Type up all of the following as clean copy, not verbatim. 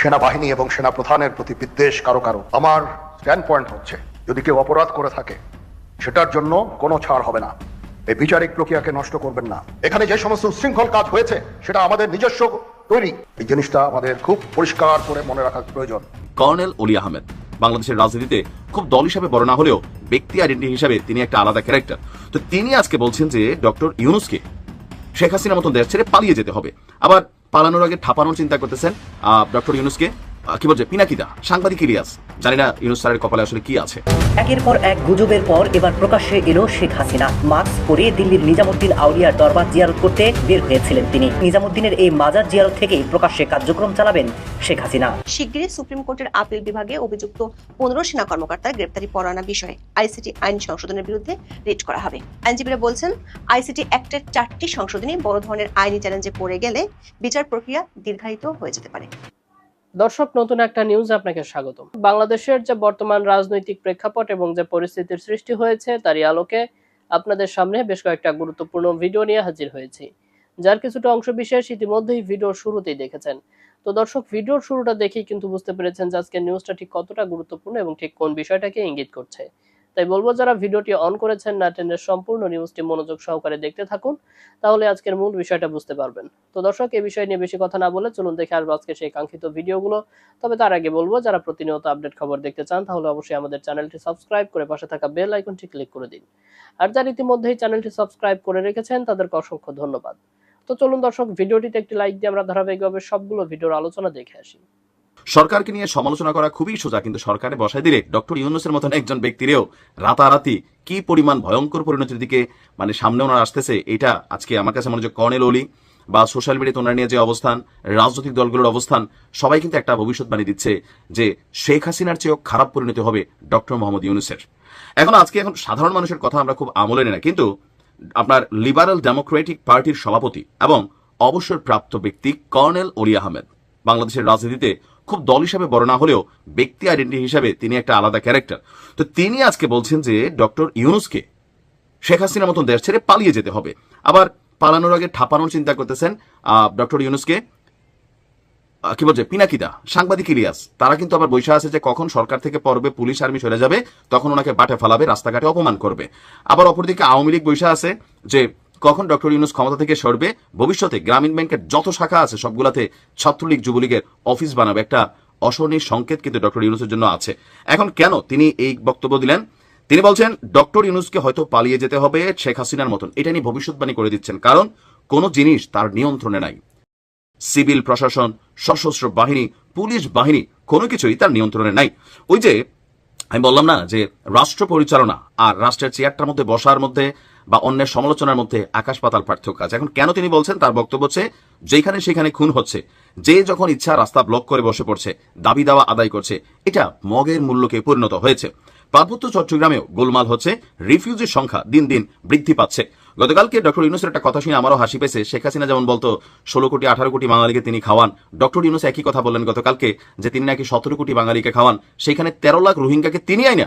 সেনাবাহিনী এবং সেনাপ্রধানের প্রতি বিদ্বেষ কারো কারো। আমার স্ট্যান্ড পয়েন্ট হচ্ছে, যদি কেউ অপরাধ করে থাকে সেটার জন্য কোনো ছাড় হবে না। এই বিচারিক প্রক্রিয়াকে নষ্ট করবেন না। এখানে যে সমস্ত উচ্ছৃঙ্খল কাজ হয়েছে সেটা আমাদের নিজস্ব তৈরি। এই জিনিসটা আমাদের খুব পরিষ্কার করে মনে রাখা প্রয়োজন। কর্নেল অলি আহমেদ বাংলাদেশের রাজনীতিতে খুব দল হিসাবে বড় না হলেও ব্যক্তি আইডেন্টিটি হিসাবে তিনি একটা আলাদা ক্যারেক্টার। তো তিনি আজকে বলছেন যে ডক্টর ইউনূসকে শেখ হাসিনার মতন দেশ ছেড়ে পালিয়ে যেতে হবে। আবার পালানোর আগে ঠাপানোর চিন্তা করতেছেন ডক্টর ইউনূসকে। কি বলছে পিনাকিদা, সাংবাদিক ইলিয়াস, জানি না ইউনূস স্যারের কপালে আসলে কি আছে। একের পর এক গুজবের পর এবার প্রকাশ্যে এলো শেখ হাসিনা। মাস্ক পরে দিল্লির নিজামুদ্দিন আউলিয়ার দরবার জিয়ারত করতে বের হয়েছিলেন তিনি। নিজামুদ্দিনের এই মাজার জিয়ারত থেকেই প্রকাশ্যে কার্যক্রম চালাবেন শেখ হাসিনা। শিগগিরই সুপ্রিম কোর্টের আপিল বিভাগে অভিযুক্ত 15 সেনা কর্মকর্তার গ্রেপ্তারি পরোয়ানা বিষয়ে আইসিটি আইন সংশোধনের বিরুদ্ধে রিট করা হবে। আইনজীবীরা বলছেন, আইসিটি অ্যাক্টের 4টি সংশোধনী বড় ধরনের আইনি চ্যালেঞ্জে পড়ে গেলে বিচার প্রক্রিয়া দীর্ঘায়িত হয়ে যেতে পারে। দর্শক, নতুন একটা নিউজ আপনাকে স্বাগতম। বাংলাদেশের যে বর্তমান রাজনৈতিক প্রেক্ষাপট এবং যে পরিস্থিতির সৃষ্টি হয়েছে তারই আলোকে আপনাদের সামনে বেশ কয়েকটা গুরুত্বপূর্ণ ভিডিও নিয়ে হাজির হয়েছি, যার কিছুটা অংশ বিশেষ ইতিমধ্যেই ভিডিওর শুরুতেই দেখেছেন। তো দর্শক, ভিডিওর শুরুটা দেখেই কিন্তু বুঝতে পেরেছেন যে আজকের নিউজটা ঠিক কতটা গুরুত্বপূর্ণ এবং ঠিক কোন বিষয়টাকে ইঙ্গিত করছে। তাই বলবো, যারা ভিডিওটি অন করেছেন না টেনে সম্পূর্ণ নিউজটি মনোযোগ সহকারে দেখতে থাকুন, তাহলে আজকের মূল বিষয়টা বুঝতে পারবেন। তো দর্শক, এই বিষয় নিয়ে বেশি কথা না বলে চলুন দেখে আসবো আজকে সেই কাঙ্ক্ষিত ভিডিওগুলো। তবে তার আগে বলবো, যারা প্রতিনিয়ত আপডেট খবর দেখতে চান তাহলে অবশ্যই আমাদের চ্যানেলটি সাবস্ক্রাইব করে পাশে থাকা বেল আইকনটি ক্লিক করে দিন। আর যারা ইতিমধ্যেই চ্যানেলটি সাবস্ক্রাইব করে রেখেছেন তাদেরকে অসংখ্য ধন্যবাদ। তো চলুন দর্শক, ভিডিওটিতে একটি লাইক দিয়ে আমরা ধারাবাহিকভাবে সবগুলো ভিডিওর আলোচনা দেখে আসি। সরকারকে নিয়ে সমালোচনা করা খুবই সোজা, কিন্তু সরকারে বসায় দিলে ডক্টর ইউনূসের মতন একজন ব্যক্তিরেও রাতারাতি কি পরিমাণ ভয়ঙ্কর পরিণতির দিকে সামনে ওনার আসতেছে, এটা আজকে আমার কাছে মনে হচ্ছে কর্নেল অলি বা সোশ্যাল মিডিয়াতে ওনার নিয়ে যে অবস্থান, রাজনৈতিক দলগুলোর অবস্থান, সবাই কিন্তু একটা ভবিষ্যৎবাণী দিচ্ছে যে শেখ হাসিনার চেয়েও খারাপ পরিণতি হবে ডক্টর মোহাম্মদ ইউনূসের। এখন সাধারণ মানুষের কথা আমরা খুব আমলে নিই না, কিন্তু আপনার লিবারেল ডেমোক্রেটিক পার্টির সভাপতি এবং অবসরপ্রাপ্ত ব্যক্তি কর্নেল অলি আহমেদ বাংলাদেশের রাজনীতিতে খুব দল হিসাবে বড় না হলেও ব্যক্তি আইডেন্টিটি হিসাবে তিনি একটা আলাদা ক্যারেক্টার। তো তিনি আজকে বলছেন যে ডক্টর ইউনূসকে শেখ হাসিনার মতন দেশ ছেড়ে পালিয়ে যেতে হবে। আবার পালানোর আগে ঠাপানোর চিন্তা করতেছেন ডক্টর ইউনূসকে। কি বলছে পিনাকিদা, সাংবাদিক ইলিয়াস, তারা কিন্তু আবার বৈশা আছে যে কখন সরকার থেকে পড়বে, পুলিশ আর্মি সরে যাবে, তখন ওনাকে বাটে ফালাবে, রাস্তাঘাটে অপমান করবে। আবার অপরদিকে আওয়ামী লীগ বৈশা আছে যে কখন ডক্টর ইউনূস ক্ষমতা থেকে সরবে, ভবিষ্যতে গ্রামীণ ব্যাংকের যত শাখা আছে সবগুলাতে ছাত্রলীগ যুবলীগের অফিস বানাবে। একটা অশনির সংকেত কিন্তু ডক্টর ইউনূসের জন্য আছে। এখন কেন তিনি এই বক্তব্য দিলেন? তিনি বলছেন ডক্টর ইউনূসকে হয়তো পালিয়ে যেতে হবে শেখ হাসিনার মতন, এটা নিয়ে ভবিষ্যৎবাণী করে দিচ্ছেন। কারণ কোন জিনিস তার নিয়ন্ত্রণে নাই। সিভিল প্রশাসন, সশস্ত্র বাহিনী, পুলিশ বাহিনী, কোনো কিছুই তার নিয়ন্ত্রণে নাই। ওই যে আমি বললাম না যে রাষ্ট্র পরিচালনা আর রাষ্ট্রের চেয়ারটার মধ্যে বসার মধ্যে বা অন্যের সমালোচনার মধ্যে আকাশ পাতাল পার্থক্য আছে। এখন কেন তিনি বলছেন? তার বক্তব্য হচ্ছে যেখানে সেখানে খুন হচ্ছে, যে যখন ইচ্ছা রাস্তা ব্লক করে বসে পড়ছে, দাবি দাওয়া আদায় করছে, এটা মগের মূল্যকে পরিণত হয়েছে। পার্বত্য চট্টগ্রামেও গোলমাল হচ্ছে, রিফিউজির সংখ্যা দিন দিন বৃদ্ধি পাচ্ছে। গতকালকে ডক্টর ইউনূসের একটা কথা শুনে আমারও হাসি পেয়েছে। শেখ হাসিনা যেমন বলতো 16 কোটি 18 কোটি বাঙালিকে তিনি খাওয়ান, ডক্টর ইউনূস একই কথা বললেন গতকালকে যে তিনি নাকি 17 কোটি বাঙালিকে খাওয়ান, সেখানে 13 লাখ রোহিঙ্গাকে তিনি আইনা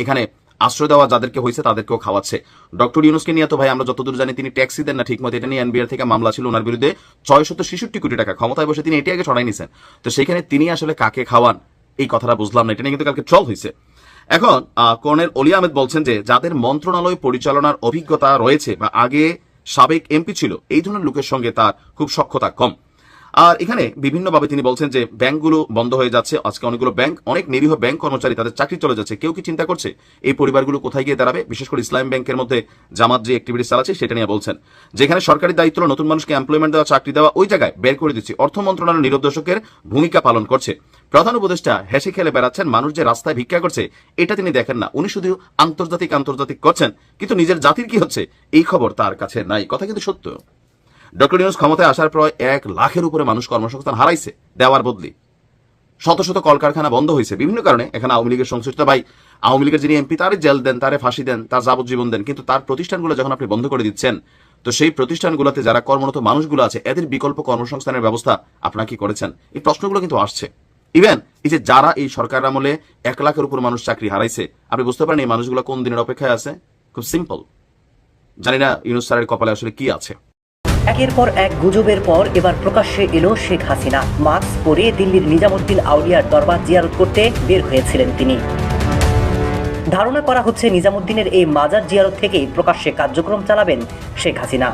এখানে আশ্রয় দেওয়া যাদেরকে হয়েছে তাদেরকেও খাওয়াচ্ছে। ডক্টর ইউনূসকে নিয়ে তো ভাই আমরা যতদূর জানি তিনি ট্যাক্সি দেন না ঠিকমতো, এটা নিয়ে এনবিআর থেকে মামলা ছিল ওনার বিরুদ্ধে। 666 কোটি টাকা ক্ষমতায় বসে তিনি এটি আগে ছড়াই নিছেন। তো সেখানে তিনি আসলে কাকে খাওয়ান এই কথাটা বুঝলাম না। এটা নিয়ে কিন্তু কালকে ট্রল হয়েছে। এখন কর্নেল অলি আহমেদ বলছেন যে যাদের মন্ত্রণালয় পরিচালনার অভিজ্ঞতা রয়েছে বা আগে সাবেক এমপি ছিল, এই ধরনের লোকের সঙ্গে তার খুব সখ্যতা কম। আর এখানে বিভিন্নভাবে তিনি বলছেন যে ব্যাংকগুলো বন্ধ হয়ে যাচ্ছে। আজকে অনেকগুলো ব্যাংক, অনেক নিরীহ ব্যাংক কর্মচারী তাদের চাকরি চলে যাচ্ছে। কেউ কি চিন্তা করছে এই পরিবারগুলো কোথায় গিয়ে দাঁড়াবে? বিশেষ করে ইসলাম ব্যাংকের মধ্যে জামাত যে অ্যাক্টিভিটিস চালাচ্ছে সেটা নিয়ে বলছেন। যেখানে সরকারি দায়িত্ব নতুন মানুষকে এমপ্লয়মেন্ট দেওয়া, চাকরি দেওয়া, ওই জায়গায় বের করে দিচ্ছি। অর্থ মন্ত্রণালয় নীরব দর্শকের ভূমিকা পালন করছে। প্রধান উপদেষ্টা হেসে খেলে বেড়াচ্ছেন, মানুষ যে রাস্তায় ভিক্ষা করছে এটা তিনি দেখেন না। উনি শুধু আন্তর্জাতিক করছেন, কিন্তু নিজের জাতির কি হচ্ছে এই খবর তার কাছে নাই। কথা কিন্তু সত্য। ডক্টর ইউনূস ক্ষমতায় আসার পর 1 লাখের উপরে মানুষ কর্মসংস্থান হারাইছে দেওয়ার বদলি। শত শত কলকারখানা বন্ধ হয়েছে বিভিন্ন কারণে। এখানে আওয়ামী লীগের সংশ্লিষ্ট ভাই, আওয়ামী লীগের যিনি এমপি তারে জেল দেন, তারে ফাঁসি দেন, তার যাবজ্জীবন দেন, কিন্তু তার প্রতিষ্ঠানগুলো যখন আপনি বন্ধ করে দিচ্ছেন, তো সেই প্রতিষ্ঠানগুলোতে যারা কর্মরত মানুষগুলো আছে এদের বিকল্প কর্মসংস্থানের ব্যবস্থা আপনারা কি করেছেন? এই প্রশ্নগুলো কিন্তু আসছে। ইভেন এই যে যারা এই সরকার আমলে 1 লাখের উপর মানুষ চাকরি হারাইছে, আপনি বুঝতে পারেন এই মানুষগুলো কোন দিনের অপেক্ষায় আছে? খুব সিম্পল। জানি না ইউনূস স্যারের কপালে আসলে কি আছে। একের পর এক গুজবের পর এবার প্রকাশ্যে এলো শেখ হাসিনা। মাস্ক পরে দিল্লির নিজামুদ্দিন আউলিয়ার দরবার জিয়ারত করতে বের হয়েছিলেন তিনি। ধারণা করা হচ্ছে নিজামুদ্দিনের এই মাজার জিয়ারত থেকেই প্রকাশ্যে কার্যক্রম চালাবেন শেখ হাসিনা।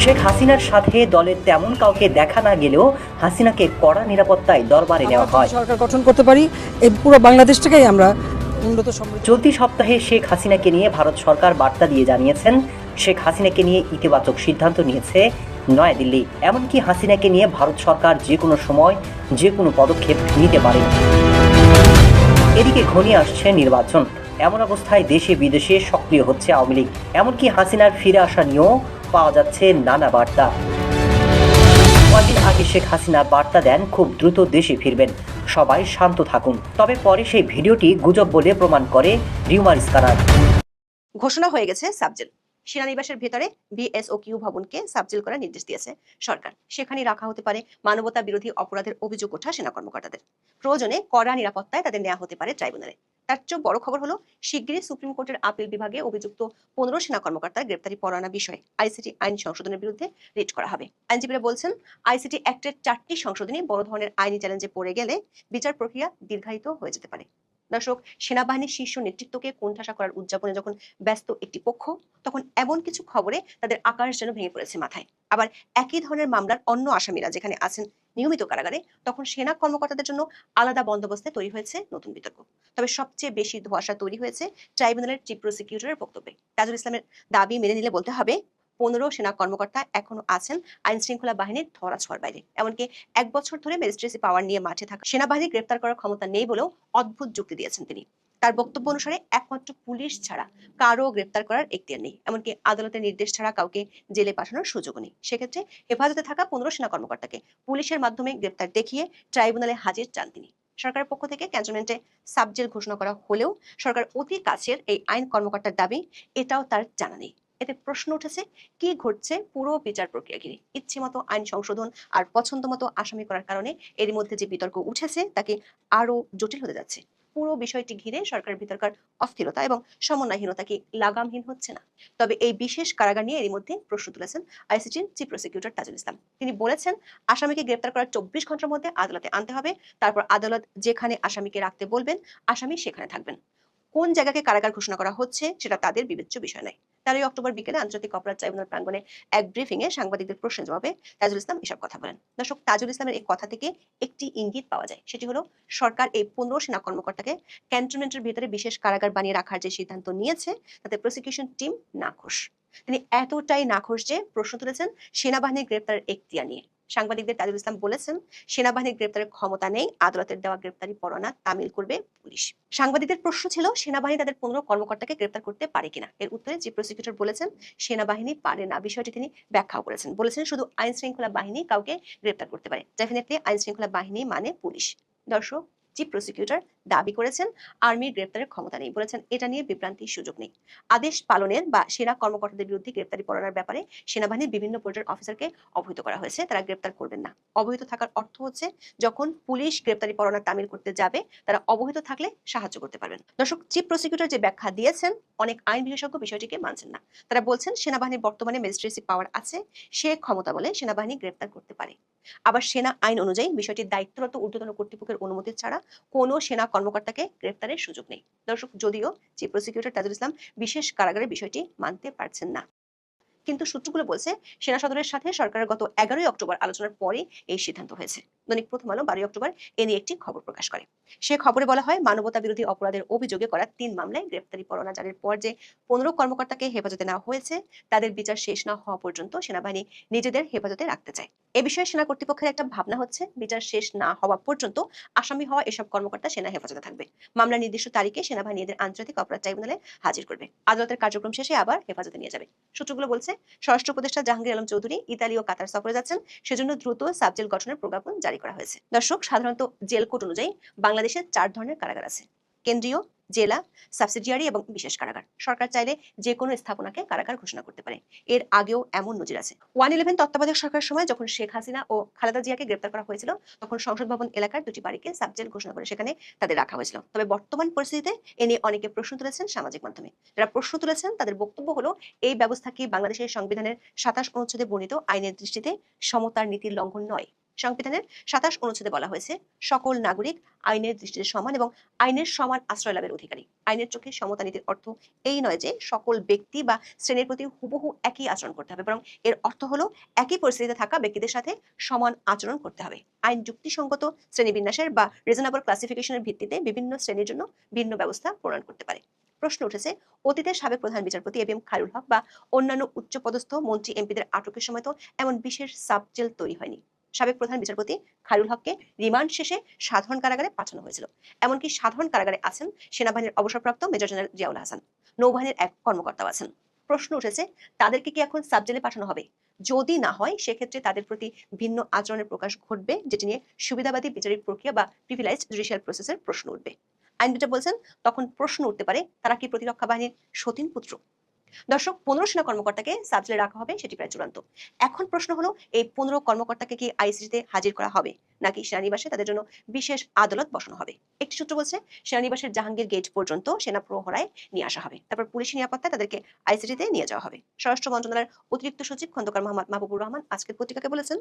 শেখ হাসিনার সাথে দলের তেমন কাউকে দেখা না গেলেও হাসিনাকে কড়া নিরাপত্তায় দরবারে নেওয়া হয়। সরকার গঠন করতে পারি, এই পুরো বাংলাদেশটাকেই আমরা উন্নত সমৃদ্ধ। চলতি সপ্তাহে শেখ হাসিনাকে নিয়ে ভারত সরকার বার্তা দিয়ে জানিয়েছেন শেখ হাসিনাকে নিয়ে ইতিবাচক সিদ্ধান্ত নিয়েছে নয়াদিল্লি। এমনকি হাসিনাকে নিয়ে ভারত সরকার যে কোনো সময় যে কোনো পদক্ষেপ নিতে পারে। এদিকে ঘনিয়ে আসছে নির্বাচন। এমন অবস্থায় দেশে বিদেশে সক্রিয় হচ্ছে আওয়ামী লীগ। এমনকি হাসিনার ফিরে আসা নিয়েও পাওয়া যাচ্ছে নানা বার্তা। কয়েকদিন আগে শেখ হাসিনা বার্তা দেন খুব দ্রুত দেশে ফিরবেন, সবাই শান্ত থাকুন। তবে পরে সেই ভিডিওটি গুজব বলে প্রমাণ করে রিউমার স্ক্যানার। ঘোষণা হয়ে গেছে সাবজেল। সেনানিবাসের ভেতরে বিএসওকিউ ভবনকে সাবজেল করার নির্দেশ দিয়েছে সরকার। সেখানে রাখা হতে পারে মানবতা বিরোধী অপরাধের অভিযোগ ওঠা সেনা কর্মকর্তাদের। প্রয়োজনে কড়া নিরাপত্তায় তাদের নেওয়া হতে পারে ট্রাইব্যুনালে। তার চেয়ে বড় খবর হলো, শিগগিরই সুপ্রিম কোর্টের আপিল বিভাগে অভিযুক্ত 15 সেনা কর্মকর্তার গ্রেপ্তারি পরোয়ানা বিষয়ে আইসিটি আইন সংশোধনের বিরুদ্ধে রিট করা হবে। আইনজীবীরা বলছেন, আইসিটি অ্যাক্টের 4টি সংশোধনী বড় ধরনের আইনি চ্যালেঞ্জে পড়ে গেলে বিচার প্রক্রিয়া দীর্ঘায়িত হয়ে যেতে পারে। দর্শক, সেনাবাহিনীর শীর্ষ নেতৃত্বকে কোণঠাসা করার উদযাপনে যখন ব্যস্ত একটি পক্ষ, তখন এমন কিছু খবরে তাদের আকাশ যেন ভেঙে পড়েছে মাথায়। আবার একই ধরনের মামলার অন্য আসামিরা যেখানে আছেন নিয়মিত কারাগারে, তখন সেনা কর্মকর্তাদের জন্য আলাদা বন্দোবস্তে তৈরি হয়েছে নতুন বিতর্ক। তবে সবচেয়ে বেশি ধোঁয়াশা তৈরি হয়েছে ট্রাইব্যুনালের চিফ প্রসিকিউটরের বক্তব্যে। তাজুল ইসলামের দাবি মেনে নিলে বলতে হবে, 15 সেনা কর্মকর্তা এখনো আছেন আইন শৃঙ্খলা বাহিনীর ধরাছোঁয়ার বাইরে। এমনকি 1 বছর ধরে ম্যাজিস্ট্রেসি পাওয়ার নিয়ে মাঠে থাকা সেনাবাহিনী গ্রেপ্তার করার ক্ষমতা নেই বলেও অদ্ভুত যুক্তি দিয়েছেন তিনি। তার বক্তব্য অনুসারে একমাত্র পুলিশ ছাড়া কারো গ্রেপ্তার করার এখতিয়ার নেই। এমনকি আদালতের নির্দেশ ছাড়া কাউকে জেলে পাঠানোর সুযোগও নেই। সেক্ষেত্রে হেফাজতে থাকা 15 সেনা কর্মকর্তাকে পুলিশের মাধ্যমে গ্রেপ্তার দেখিয়ে ট্রাইব্যুনালে হাজির চান তিনি। সরকারের পক্ষ থেকে ক্যান্টনমেন্টে সাবজেল ঘোষণা করা হলেও সরকার অতি কাছের এই আইন কর্মকর্তার দাবি এটাও তার জানা নেই। এতে প্রশ্ন উঠেছে, কি ঘটছে পুরো বিচার প্রক্রিয়া ঘিরে? ইচ্ছে মতো আইন সংশোধন আর পছন্দ মতো আসামি করার কারণে এর মধ্যে যে বিতর্ক উঠেছে তাকে আরো জটিল হতে যাচ্ছে। পুরো বিষয়টি ঘিরে সরকারের ভিতরকার অস্থিরতা এবং সমন্বয়হীনতা কি লাগামহীন হচ্ছে না? তবে এই বিশেষ কারাগার নিয়ে এর মধ্যে প্রশ্ন তুলেছেন আইসিটির চিফ প্রসিকিউটর তাজুল ইসলাম। তিনি বলেছেন, আসামিকে গ্রেপ্তার করার 24 ঘন্টার মধ্যে আদালতে আনতে হবে। তারপর আদালত যেখানে আসামিকে রাখতে বলবেন, আসামি সেখানে থাকবেন। কোন জায়গাকে কারাগার ঘোষণা করা হচ্ছে সেটা তাদের বিবেচ্য বিষয় নয়। 13 অক্টোবর বিকেলে আন্তর্জাতিক অপরাধ ট্রাইব্যুনাল প্রাঙ্গণে এক ব্রিফিং এ সাংবাদিকদের প্রশ্নের জবাবে তাজুল ইসলাম এসব কথা বলেন। দর্শক, তাজুল ইসলামের এই কথা থেকে একটি ইঙ্গিত পাওয়া যায়, সেটি হলো সরকার এই 15 সেনা কর্মকর্তাকে ক্যান্টনমেন্টের ভিতরে বিশেষ কারাগার বানিয়ে রাখার যে সিদ্ধান্ত নিয়েছে তাতে প্রসিকিউশন টিম নাখোশ। তিনি এতটাই নাখোশ যে প্রশ্ন তুলেছেন সেনাবাহিনীর গ্রেপ্তারের এখতিয়ার নিয়ে। সাংবাদিকদের তাজুল ইসলাম বলেছেন, সেনাবাহিনীর গ্রেপ্তারের ক্ষমতা নেই, আদালতের দেওয়া গ্রেপ্তারি পরোয়ানা তামিল করবে পুলিশ। সাংবাদিকদের প্রশ্ন ছিল, সেনাবাহিনী তাদের 15 কর্মকর্তাকে গ্রেপ্তার করতে পারে কিনা। এর উত্তরে চিফ প্রসিকিউটর বলেছেন, সেনাবাহিনী পারে না। বিষয়টি তিনি ব্যাখ্যাও করেছেন। বলেছেন, শুধু আইন শৃঙ্খলা বাহিনী কাউকে গ্রেপ্তার করতে পারে। ডেফিনেটলি আইন শৃঙ্খলা বাহিনী মানে পুলিশ। দর্শক, চিফ প্রসিকিউটর দাবি করেছেন আর্মির গ্রেপ্তারের ক্ষমতা নেই। বলেছেন, এটা নিয়ে বিভ্রান্তির সুযোগ নেই। আদেশ পালনের বা সেনা কর্মকর্তাদের বিরুদ্ধে গ্রেপ্তারি পরোয়ানার ব্যাপারে সেনাবাহিনীর বিভিন্ন পর্যায়ের অফিসারকে অবহিত করা হয়েছে, তারা গ্রেপ্তার করবেন না। অবহিত থাকার অর্থ হচ্ছে, যখন পুলিশ গ্রেপ্তারি পরোয়ানা তামিল করতে যাবে, তারা অবহিত থাকলে সাহায্য করতে পারবেন। দর্শক, চিফ প্রসিকিউটর যে ব্যাখ্যা দিয়েছেন, অনেক আইন বিশেষজ্ঞ বিষয়টিকে মানছেন না। তারা বলছেন, সেনাবাহিনীর বর্তমানে ম্যাজিস্ট্রেসি পাওয়ার আছে, সে ক্ষমতা বলে সেনাবাহিনী গ্রেপ্তার করতে পারে। আবার সেনা আইন অনুযায়ী বিষয়টির দায়িত্বরত ঊর্ধ্বতন কর্তৃপক্ষের অনুমতি ছাড়া কোনো সেনা কর্মকর্তাকে গ্রেপ্তারের সুযোগ নেই। দর্শক, যদিও চিফ প্রসিকিউটর তাজুল ইসলাম বিশেষ কারাগারের বিষয়টি মানতে পারছেন না, কিন্তু সূত্রগুলো বলছে সেনা সদরের সাথে সরকারের গত 11 অক্টোবর আলোচনার পরে এই সিদ্ধান্ত হয়েছে। দৈনিক প্রথম আলো 12 অক্টোবর এ নিয়ে একটি খবর প্রকাশ করে। সে খবরে বলা হয়, মানবতা বিরোধী অপরাধের অভিযোগে করা 3 মামলায় গ্রেপ্তারি পরোয়ানা জারির পর যে 15 কর্মকর্তাকে হেফাজতে নেওয়া হয়েছে, তাদের বিচার শেষ না হওয়া পর্যন্ত সেনাবাহিনী নিজেদের হেফাজতে রাখতে চায়। এ বিষয়ে সেনা কর্তৃপক্ষের একটা ভাবনা হচ্ছে, বিচার শেষ না হওয়া পর্যন্ত আসামি হওয়া এসব কর্মকর্তা সেনা হেফাজতে থাকবে। মামলার নির্দিষ্ট তারিখে সেনাবাহিনী এদের আন্তর্জাতিক অপরাধ ট্রাইব্যুনালে হাজির করবে। আদালতের কার্যক্রম শেষে আবার হেফাজতে নিয়ে যাবে। সূত্রগুলো বলছে, স্বরাষ্ট্র উপদেষ্টা জাহাঙ্গীর আলম চৌধুরী ইতালি ও কাতার সফরে যাচ্ছেন, সেজন্য দ্রুত সাবজেল গঠনের প্রজ্ঞাপন জারি করা হয়েছে। দর্শক, সাধারণত জেল কোড অনুযায়ী বাংলাদেশে 4 ধরনের কারাগার আছে: কেন্দ্রীয়, জেলা, সাবসিডিয়ারি এবং বিশেষ কারাগার। সরকার চাইলে যে কোনো স্থাপনাকে কারাগার ঘোষণা করতে পারে। এর আগেও এমন নজির আছে। 111 তত্ত্বাবধায়ক সরকারের সময় যখন শেখ হাসিনা ও খালেদা জিয়াকে গ্রেপ্তার করা হয়েছিল, তখন সংসদ ভবন এলাকার দুটি বাড়িকে সাবজেল ঘোষণা করে সেখানে তাদের রাখা হয়েছিল। তবে বর্তমান পরিস্থিতিতে এ নিয়ে অনেকে প্রশ্ন তুলেছেন সামাজিক মাধ্যমে। যারা প্রশ্ন তুলেছেন তাদের বক্তব্য হলো, এই ব্যবস্থা কি বাংলাদেশের সংবিধানের 27 অনুচ্ছেদে বর্ণিত আইনের দৃষ্টিতে সমতার নীতির লঙ্ঘন নয়? সংবিধানের 27 অনুচ্ছেদে বলা হয়েছে, সকল নাগরিক আইনের দৃষ্টিতে সমান এবং আইনের সমান আশ্রয় লাভের অধিকারী। আইনের চোখে সমতা নীতির অর্থ এই নয় যে সকল ব্যক্তি বা শ্রেণীর প্রতি হুবহু একই আচরণ করতে হবে, বরং এর অর্থ হলো একই পরিস্থিতিতে থাকা ব্যক্তিদের সাথে সমান আচরণ করতে হবে। আইন যুক্তিসঙ্গত শ্রেণীবিন্যাসের বা রিজনেবল ক্লাসিফিকেশনের ভিত্তিতে বিভিন্ন শ্রেণীর জন্য ভিন্ন ব্যবস্থা প্রণয়ন করতে পারে। প্রশ্ন উঠেছে, অতীতের সাবেক প্রধান বিচারপতি এবিএম খায়রুল হক বা অন্যান্য উচ্চপদস্থ মন্ত্রী এমপিদের আটকের সময় তো এমন বিশেষ সাবজেল তৈরি হয়নি। সাবেক প্রধান বিচারপতি খায়রুল হককে রিমান্ড শেষে সাধারণ কারাগারে পাঠানো হয়েছিল। এমনকি সাধারণ কারাগারে আছেন সেনাবাহিনীর অবসরপ্রাপ্ত মেজর জেনারেল জিয়াউল হাসান, নৌবাহিনীর এক কর্মকর্তাও আছেন। প্রশ্ন উঠেছে, তাদেরকে কি এখন সাবজেলে পাঠানো হবে? যদি না হয়, সেক্ষেত্রে তাদের প্রতি ভিন্ন আচরণের প্রকাশ ঘটবে, যেটি নিয়ে সুবিধাবাদী বিচারিক প্রক্রিয়া বা প্রিভিলাইজড জুডিশিয়াল প্রসেসের প্রশ্ন উঠবে। আইনবিদরা বলছেন, তখন প্রশ্ন উঠতে পারে, তারা কি প্রতিরক্ষা বাহিনীর সতীন পুত্র? দর্শক, 15 সেনা কর্মকর্তাকে সাবজেলে রাখা হবে, সেটি প্রায় চূড়ান্ত। এখন প্রশ্ন হলো, এই 15 কর্মকর্তাকে কি আইসিটিতে হাজির করা হবে, নাকি সেনানিবাসে তাদের জন্য বিশেষ আদালত বসানো হবে? একটি সূত্র বলছে, সেনানিবাসের জাহাঙ্গীর গেট পর্যন্ত সেনা প্রহরায় নিয়ে আসা হবে, তারপর পুলিশি নিরাপত্তায় তাদেরকে আইসিটিতে নিয়ে যাওয়া হবে। স্বরাষ্ট্র মন্ত্রণালয়ের অতিরিক্ত সচিব খন্দকার মোহাম্মদ মাহবুবুর রহমান আজকের পত্রিকাকে বলেছেন,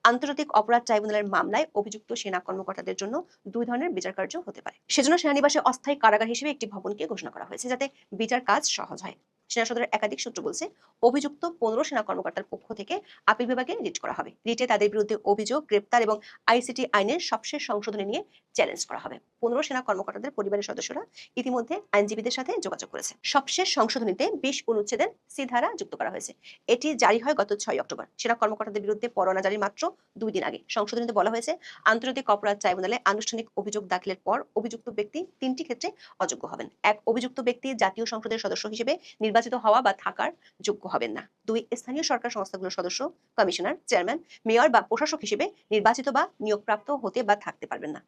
আন্তর্জাতিক অপরাধ ট্রাইব্যুনালের মামলায় অভিযুক্ত সেনা কর্মকর্তাদের জন্য দুই ধরনের বিচার কার্য হতে পারে। সেজন্য সেনানিবাসে অস্থায়ী কারাগার হিসেবে একটি ভবনকে ঘোষণা করা হয়েছে, যাতে বিচার কাজ সহজ হয়। সেনা সদরের একাধিক সূত্র বলছে, অভিযুক্ত 15 সেনা কর্মকর্তার পক্ষ থেকে আপিল বিভাগে রিট করা হবে। রিটে তাদের বিরুদ্ধে অভিযোগ, গ্রেপ্তার এবং আইসিটি আইনের সবশেষ সংশোধনী নিয়ে চ্যালেঞ্জ করা হবে। 15 সেনা কর্মকর্তাদের পরিবারের সদস্যরা ইতিমধ্যে আইনজীবীদের সাথে যোগাযোগ করেছে। সবশেষ সংশোধনীতে 20 অনুচ্ছেদের সি ধারা যুক্ত করা হয়েছে। এটি জারি হয় গত 6 অক্টোবর। সেনা কর্মকর্তাদের বিরুদ্ধে পরোয়ানা জারির মাত্র 2 দিন আগে সংশোধনীতে বলা হয়েছে, আন্তর্জাতিক অপরাধ ট্রাইব্যুনালে আনুষ্ঠানিক অভিযোগ দাখিলের পর অভিযুক্ত ব্যক্তি 3টি ক্ষেত্রে অযোগ্য হবেন। 1, অভিযুক্ত ব্যক্তি জাতীয় সংসদের সদস্য হিসেবে নির্বাচিত হওয়া বা থাকার যোগ্য হবেন না। 2, স্থানীয় সরকার সংস্থাগুলোর সদস্য, কমিশনার, চেয়ারম্যান, মেয়র বা প্রশাসক হিসেবে নির্বাচিত বা নিয়োগপ্রাপ্ত হতে বা থাকতে পারবেন না।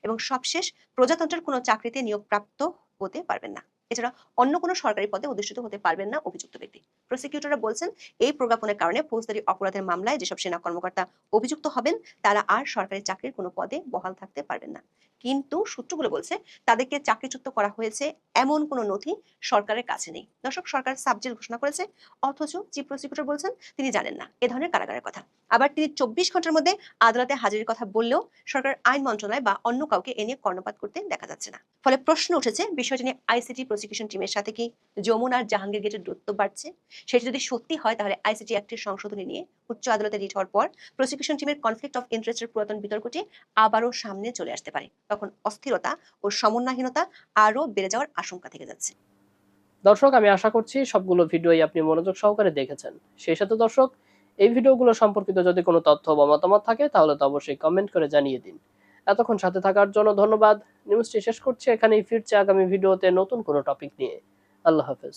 এবং সবশেষ, প্রজাতন্ত্রের কোনো চাকরিতে নিয়োগপ্রাপ্ত হতে পারবেন না। এছাড়া অন্য কোনো সরকারি পদে অধিষ্ঠিত হতে পারবেন না অভিযুক্ত ব্যক্তি। প্রসিকিউটররা বলছেন, এই প্রজ্ঞাপনের কারণে ফৌজদারি অপরাধের মামলায় যেসব সেনা কর্মকর্তা অভিযুক্ত হবেন, তারা আর সরকারি চাকরির কোনো পদে বহাল থাকতে পারবেন না। কিন্তু সূত্রগুলো বলছে, তাদেরকে চাকরিচ্যুত করা হয়েছে এমন কোনো নথি সরকারের কাছে নেই। দর্শক, সরকার সাবজেল ঘোষণা করেছে, অথচ চিফ প্রসিকিউটর বলছেন তিনি জানেন না এ ধরনের কারাগারের কথা। আবার তিনি 24 ঘন্টার মধ্যে আদালতে হাজিরের কথা বললেও সরকার আইন মন্ত্রণালয় বা অন্য কাউকে এ নিয়ে কর্ণপাত করতে দেখা যাচ্ছে না। ফলে প্রশ্ন উঠেছে, বিষয়টি নিয়ে আইসিটি প্রসিকিউশন টিমের সাথে কি যমুনার জাহাঙ্গীর গেটের দূরত্ব বাড়ছে? সেটি যদি সত্যি হয়, তাহলে আইসিটি অ্যাক্টের সংশোধনী নিয়ে উচ্চ আদালতে রিট হওয়ার পর প্রসিকিউশন টিমের কনফ্লিক্ট অফ ইন্টারেস্টের পুরাতন বিতর্কটি আবারও সামনে চলে আসতে পারে। তখন অস্থিরতা ও সমন্বয়হীনতা আরও বেড়ে যাওয়ার আশঙ্কা থেকে যাচ্ছে। দর্শক, আমি আশা করছি সবগুলো ভিডিওই আপনি মনোযোগ সহকারে দেখেছেন। সেই সাথে দর্শক, এই ভিডিওগুলো সম্পর্কিত যদি কোনো তথ্য বা মতামত থাকে, তাহলে তো অবশ্যই কমেন্ট করে জানিয়ে দিন। এতক্ষণ সাথে থাকার জন্য ধন্যবাদ। নিউজটি শেষ করছি এখানেই, ফিরছে আগামী ভিডিওতে নতুন কোনো টপিক নিয়ে। আল্লাহ হাফেজ।